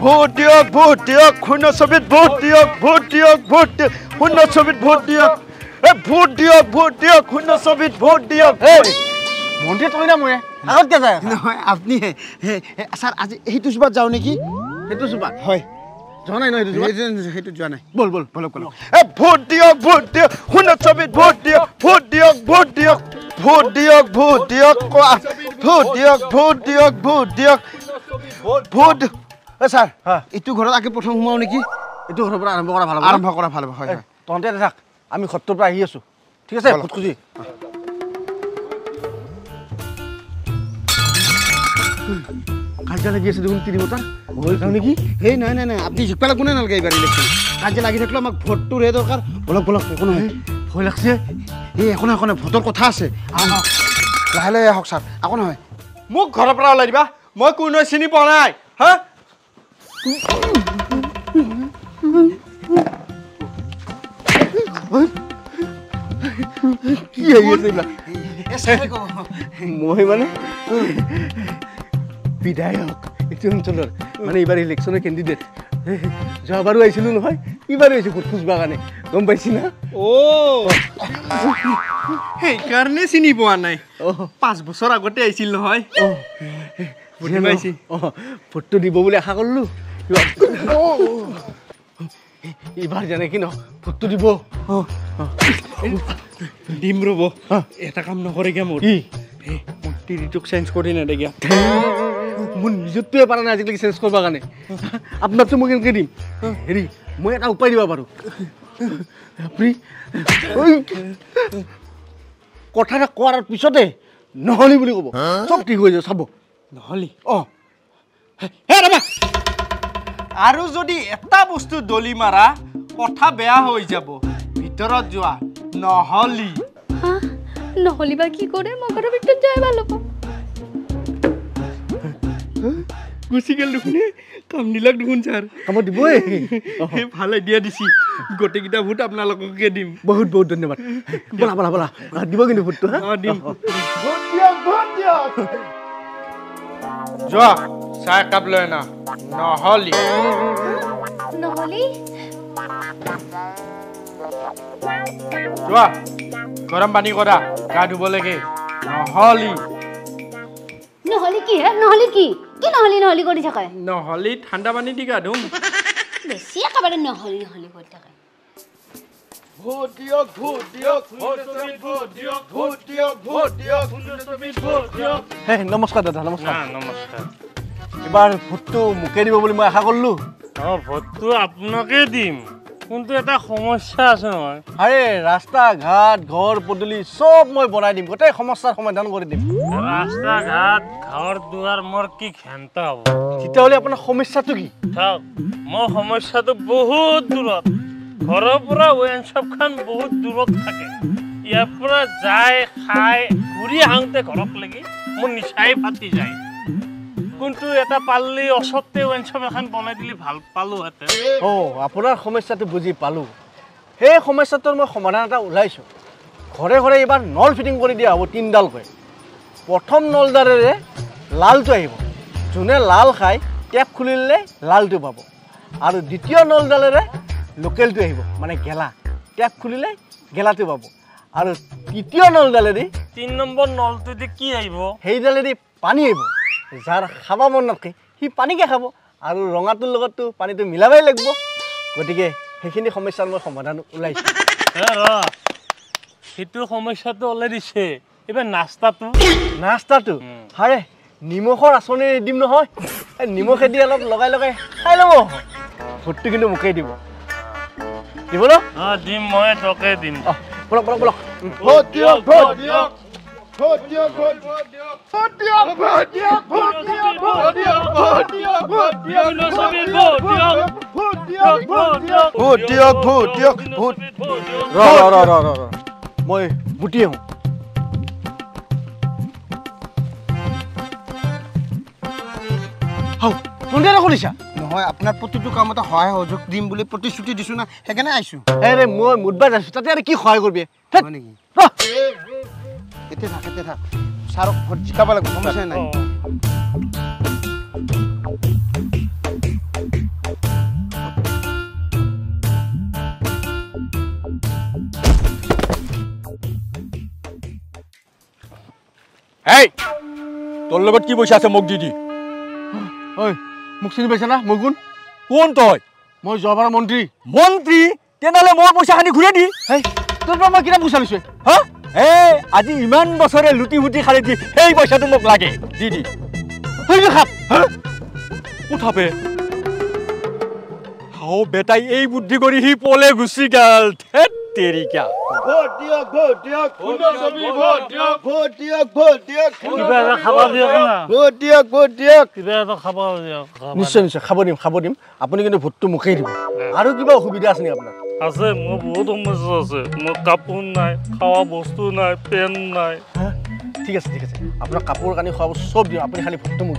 vote দিয়ক শূন্য ছবিত ভোট দিয়ক শূন্য ছবিত ভোট দিয়ক ভোট দিয়ক শূন্য ছবিত ভোট দিয়ক মন্দিৰ তই না মই আগত কে যায় নহয় আপনি স্যাৰ আজি এইটো জুবাত যাও নেকি সেইটো চুবা হয় যোৱা নাই ন সেইটো যোৱা নাই বল বলক ভোট দিয়ক শূন্য ছবিত ভোট দিয়ক ভোট স্যার এইটো ঘৰত আগে প্ৰথম সোমাও নেকি এইটো ঘৰৰ পৰা আৰম্ভ কৰা ভাল হয় তহঁতে থাক আমি সত্ৰৰ পৰা আহি আছো ঠিক আছে ভোট খুজি কাজিয়া লাগি আছে দেখোন তিনিমতাৰ হৈ যাওঁ নেকি এই নাই আপনি জিকপালা কোনে নালাগে এইবাৰ ইলেকশ্যন কাজিয়া লাগি থাকিলে আমাক ভোটটোৰ হে দৰকাৰ বলক একো নহয় ভয় লাগছে এই একো নাই ভোটৰ কথা আছে লাহে আহক ছাৰ একো নহয় মোক ঘৰৰ পৰা ওলাই দিবা মই কোনো চিনি পোৱা নাই হা কি আহি আছে এইবিলাক মই মানে বিধায়ক এইটো অঞ্চলৰ মানে এইবাৰ ইলেকশ্যনৰ কেণ্ডিডেট যোৱাবাৰো আহিছিলোঁ নহয় এইবাৰো আহিছোঁ ভোট খুজিবৰ কাৰণে গম পাইছি না সেইকাৰণে চিনি পোৱা নাই 5 বছৰ আগতে আহিছিল নহয় ভোটটো দিব বুলি আশা কৰিলোঁ এইবাৰ জানে কি ন ভোটটো দিব দিম ৰ'ব এটা কাম নকৰেগে মোৰ টিৰিটোক চেঞ্জ কৰি নেদেগা মোৰ নিজৰটোৱে পৰা নাই আজিকালি চেঞ্জ কৰিবৰ কাৰণে আপোনাৰতো মই কেনেকৈ দিম হেৰি মই এটা উপায় দিব পাৰোঁ আপুনি কথা এটা কোৱাৰ পিছতে নহ'লি বুলি ক'ব চব ঠিক হৈ যাব চাব নহ'লি আৰু যদি এটা বস্তু দলি মাৰা কথা বেয়া হৈ যাব ভিতৰত যোৱা নহ'লি নহ'লি বা কি কৰে মই ঘৰৰ ভিতৰত যাই ভাল হ'ব গুচি গেল দেখোন কাম দিলাক দেখোন ছাৰ কামত দিবই ভাল আইডিয়া দিছি গোটেইকেইটা ভোট আপোনালোককে দিম বহুত ধন্যবাদ বলা দিব কিন্তু ভোটটো দিম ভোট দিয়ক যোৱা চাহ একাপ লৈ আনা নহ'লি যোৱা গৰম পানী কৰা গা ধুব লাগে নহ'লি কি হে নহ'লি কি নহ'লি কৰি থাকে নহ'লি ঠাণ্ডা পানী দি গা ধুম বেছি একেবাৰে নহ'লি কৰি থাকে ভোট দিয়ক নমস্কাৰ দাদা নমস্কাৰ এবাৰ ভোটটো মোকে দিব বুলি মই আশা কৰিলোঁ ভোটটো আপোনাকে দিম কিন্তু এটা সমস্যা আছে নহয় আৰে ৰাস্তা ঘাট ঘৰ পদূলি চব মই বনাই দিম গোটেই সমস্যাৰ সমাধান কৰি দিম ৰাস্তা ঘাট ঘৰ দুৱাৰ মোৰ কি ঘেণ্টা হ'ব তেতিয়াহ'লে আপোনাৰ সমস্যাটো কি চাওক মোৰ সমস্যাটো বহুত দূৰত ঘৰৰ পৰা ৱাইন শ্বপখন বহুত দূৰত থাকে ইয়াৰ পৰা যায় খাই ঘূৰি আহোঁতে ঘৰত লাগি মোৰ নিচাই ফাটি যায় কিন্তু এটা পাল্লি ওচৰতে ৱাইন শ্বপ এখন বনাই দিলে ভাল পালোহেঁতেন আপোনাৰ সমস্যাটো বুজি পালোঁ সেই সমস্যাটোৰ মই সমাধান এটা ওলাইছোঁ ঘৰে ঘৰে এইবাৰ নল ফিটিং কৰি দিয়া হ'ব 3ডালকৈ প্ৰথম নলডালেৰে লালটো আহিব যোনে লাল খাই টেপ খুলিলে লালটো পাব আৰু দ্বিতীয় নলডালেৰে লোকেলটো আহিব মানে গেলা টেপ খুলিলে গেলাটো পাব আৰু তৃতীয় নলডালেদি 3 নম্বৰ নলটোদি কি আহিব সেইডালেদি পানী আহিব যাৰ খাব মন নকৰে সি পানীকে খাব আৰু ৰঙাটোৰ লগততো পানীটো মিলাবই লাগিব গতিকে সেইখিনি সমস্যাৰ মই সমাধান ওলাইছোঁ সেইটো সমস্যাটো ওলাই দিছে এইবাৰ নাস্তাটো হাৰে নিমখৰ আঁচনি দিম নহয় এই নিমখেদি অলপ লগাই খাই ল'ব ভোটটো কিন্তু মোকেই দিব ন দিম মই তোকে দিম বলক ভোট দিয়ক মই বুটি আহোঁ শুনিছা নহয় আপোনাৰ প্ৰতিটো কামতে সহায় সহযোগ দিম বুলি প্ৰতিশ্ৰুতি দিছো না সেইকাৰণে আহিছো মই মুঠবাৰ আছো তাতে আৰু কি সহায় কৰিবি নেকি এতে থাক ছাৰক ভোট জিকাব লাগিব সমস্যা নাই হেই তোৰ লগত কি পইচা আছে মোক দি দি ঐ মোক চিনি পাইছা না মই কোন কোন তই মই যোৱাবাৰৰ মন্ত্ৰী মন্ত্ৰী তেনেহ'লে মোৰ পইচাখিনি ঘূৰাই দি হেই তোৰ পৰা মই কিনা পইচা লৈছোঁ হা আজি ইমান বছৰে লুটি ফুটি খালি দি সেই পইচাটো মোক লাগে দি দি খাপ উঠাবে হাও বেটাই এই বুদ্ধি কৰি সি পলে গুচি গেল ধেত তেৰিকা ভোট দিয়ক ভোট দিয়ক সুন্দৰছবি ভোট দিয়ক ভোট দিয়ক ভোট দিয়ক কিবা এটা খাব দিয়ক না ভোট দিয়ক ভোট দিয়ক কিবা এটা খাব দিয়ক নিশ্চয় নিশ্চয় খাব দিম আপুনি কিন্তু ভোটটো মোকেই দিব আৰু কিবা অসুবিধা আছে নেকি আপোনাৰ আছে মোৰ বহুত সমস্যা আছে মোৰ কাপোৰ নাই খোৱা বস্তু নাই পেন নাই ঠিক আছে আপোনাৰ কাপোৰ কানি খোৱা বস্তু চব দিম আপুনি খালি ভোটটো মোক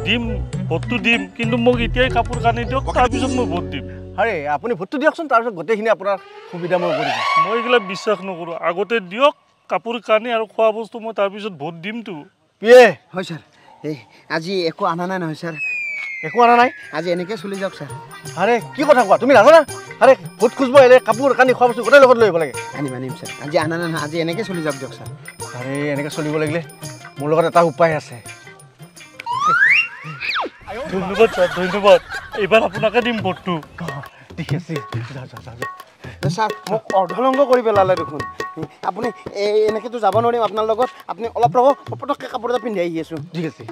দিম ভোটটো দিম কিন্তু মোক এতিয়াই কাপোৰ কানি দিয়ক তাৰপিছত মই ভোট দিম আৰে আপুনি ভোটটো দিয়কচোন তাৰপিছত গোটেইখিনি আপোনাৰ সুবিধা মই কৰি দিম মই এইগিলা বিশ্বাস নকৰোঁ আগতে দিয়ক কাপোৰ কানি আৰু খোৱা বস্তু মই তাৰপিছত ভোট দিমতো পিয়ে হয় ছাৰ এই আজি একো অনা নাই নহয় ছাৰ একো অনা নাই আজি এনেকৈ চলি যাওক ছাৰ আৰে কি কথা কোৱা তুমি নাজানা আৰে ভোট খুজিব আহিলে কাপোৰ কানি খোৱা বস্তু গোটেই লগত লৈ আহিব লাগে আনিম ছাৰ আজি অনা নাই নহয় আজি এনেকৈ চলি যাওক দিয়ক ছাৰ আৰে এনেকৈ চলিব লাগিলে মোৰ লগত এটা উপায় আছে ধন্যবাদ ছাৰ ধন্যবাদ এইবাৰ আপোনাকে দিম ভোটটো ঠিক আছে ছাৰ মোক অৰ্ধলংঘ কৰি পেলালে দেখোন আপুনি এনেকৈতো যাব নোৱাৰিম আপোনাৰ লগত আপুনি অলপ ৰ'ব পটককৈ কাপোৰ এটা পিন্ধি আহি আছোঁ ঠিক আছে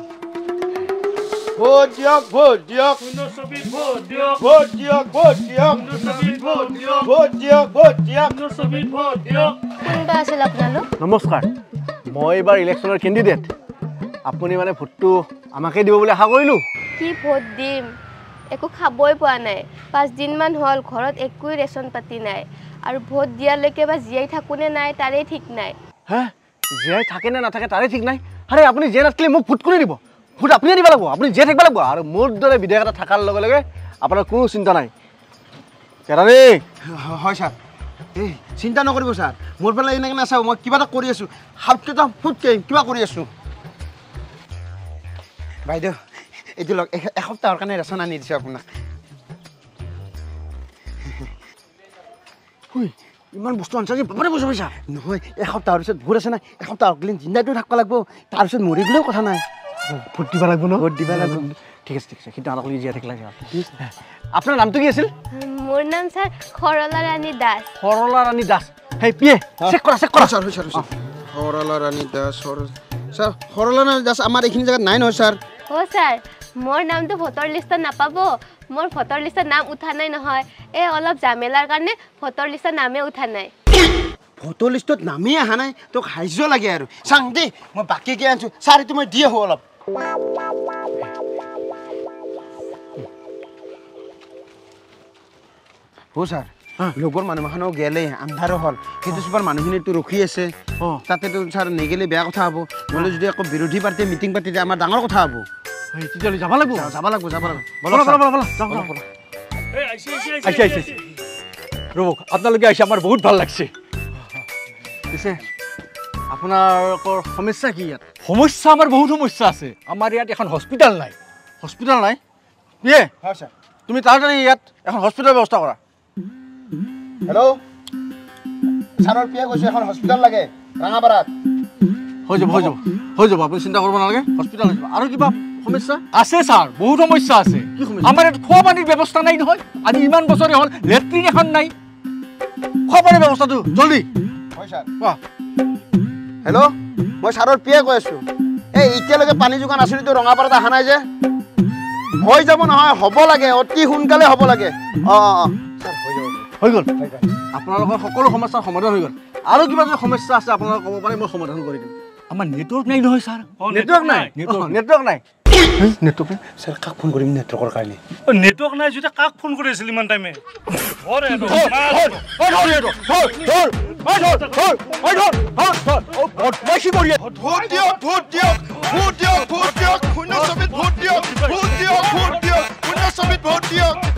ভোট দিয়ক ভোট দিয়ক সুন্দৰছবিত ভোট দিয়ক ভোট দিয়ক ভোট দিয়ক সুন্দৰছবিত ভোট দিয়ক ভোট দিয়ক ভোট দিয়ক সুন্দৰছবিত ভোট দিয়ক কোনবা আছিল আপোনালোক নমস্কাৰ মই এইবাৰ ইলেকশ্যনৰ কেণ্ডিডেট আপুনি মানে ভোটটো আমাকে দিব বুলি আশা কৰিলোঁ কি ভোট দিম একো খাবই পোৱা নাই 5 দিনমান হ'ল ঘৰত একোই ৰেচন পাতি নাই আৰু ভোট দিয়ালৈকে বা জীয়াই থাকোনে নাই তাৰে ঠিক নাই হে জীয়াই থাকে নে নাথাকে তাৰে ঠিক নাই আৰে আপুনি জীয়াই নাথাকিলে মোক ভোট কোনে দিব ভোট আপুনিয়ে দিব লাগিব আপুনি জীয়াই থাকিব লাগিব আৰু মোৰ দৰে বিধায়ক এটা থকাৰ লগে লগে আপোনাৰ কোনো চিন্তা নাই কেৰাণী হয় ছাৰ এই চিন্তা নকৰিব ছাৰ মোৰ পেলাই এনেকৈ নাচাব মই কিবা এটা কৰি আছোঁ হাতকেইটা ফুটকে কিবা কৰি আছোঁ বাইদেউ এইটো লওক এসপ্তাহৰ কাৰণে ৰেচন আনি দিছোঁ আপোনাক ইমান বস্তু আনছা যে বাপাৰে পইচা পইচা নহয় এসপ্তাহৰ পিছত ভোট আছে নাই এসপ্তাহৰ গ'লে জিন্দাটো থাকিব লাগিব তাৰপিছত মৰি গ'লেও কথা নাই ভোট দিব লাগিব ন ভোট দিব লাগিব ঠিক আছে কিন্তু আনকলি জীয়াই থাকিলে আপোনাৰ নামটো কি আছিল মোৰ নাম ছাৰ সৰলা ৰাণী দাস সৰলা ৰাণী দাস সেই পিয়ে চেক কৰা ছাৰ হয় ছাৰ সৰলা ৰাণী দাস ছাৰ সৰলা ৰাণী দাস আমাৰ এইখিনি জেগাত নাই নহয় ছাৰ ছাৰ মোৰ নামটো ভোটৰ লিষ্টত নাপাব মোৰ ভোটৰ লিষ্টত নাম উঠা নাই নহয় অলপ জামেলাৰ কাৰণে ভোটৰ লিষ্টত নামে উঠা নাই ভোটৰ লিষ্টত নামেই অহা নাই তোক সাহায্য লাগে আৰু চাং দেই মই বাকীকৈ আনিছোঁ ছাৰ এইটো মই দি আহোঁ অলপ ছাৰ লগৰ মানুহ এখনো গেলে আন্ধাৰো হ'ল সেইটো চুপাৰ মানুহখিনিতো ৰখি আছে তাতেতো ছাৰ নেগেলে বেয়া কথা হ'ব নহ'লে যদি আকৌ বিৰোধী পাৰ্টীয়ে মিটিং পাতি দিয়ে আমাৰ ডাঙৰ কথা হ'ব তেতিয়াহ'লে যাব লাগিব ৰ'ব আপোনালোকে আহিছে আমাৰ বহুত ভাল লাগছে পিছে আপোনালোকৰ সমস্যা কি ইয়াত সমস্যা আমাৰ বহুত সমস্যা আছে আমাৰ ইয়াত এখন হস্পিটেল নাই ইয়ে হয় ছাৰ তুমি তাড়াতাড়ি ইয়াত এখন হস্পিটেলৰ ব্যৱস্থা কৰা হেল্ল' ছাৰৰ পিয়ে কৈছোঁ এখন হস্পিটেল লাগে ৰাঙাপাৰাত হৈ যাব আপুনি চিন্তা কৰিব নালাগে হস্পিটেল হৈ যাব আৰু কিবা সমস্যা আছে ছাৰ বহুত সমস্যা আছে আমাৰ ইয়াত খোৱা পানীৰ ব্যৱস্থা নাই নহয় আজি ইমান বছৰে হ'ল লেট্ৰিন এখন নাই খোৱা পানীৰ ব্যৱস্থাটো জলদি হয় ছাৰ হেল্ল' মই ছাৰৰ পিয়ে কৈ আছোঁ এতিয়ালৈকে পানী যোগান আঁচনিটো ৰঙাপাৰাত অহা নাই যে হৈ যাব নহয় হ'ব লাগে অতি সোনকালে হ'ব লাগে ছাৰ হৈ গ'ল আপোনালোকৰ সকলো সমস্যাৰ সমাধান হৈ গ'ল আৰু কিবা যদি সমস্যা আছে আপোনালোকে ক'ব পাৰে মই সমাধান কৰি দিম আমাৰ নেটৱৰ্ক নাই নহয় ছাৰ নেটৱৰ্ক নাই ছাৰ কাক ফোন কৰিম নেটৱৰ্কৰ কাৰণে নেটৱৰ্ক নাই যদি কাক ফোন কৰি আছিল ইমান টাইমে ভোট দিয়ক ভোট দিয়ক ভোট দিয়ক ভোট দিয়ক সুন্দৰছবিত ভোট দিয়ক ভোট দিয়ক ভোট দিয়ক সুন্দৰছবিত ভোট দিয়ক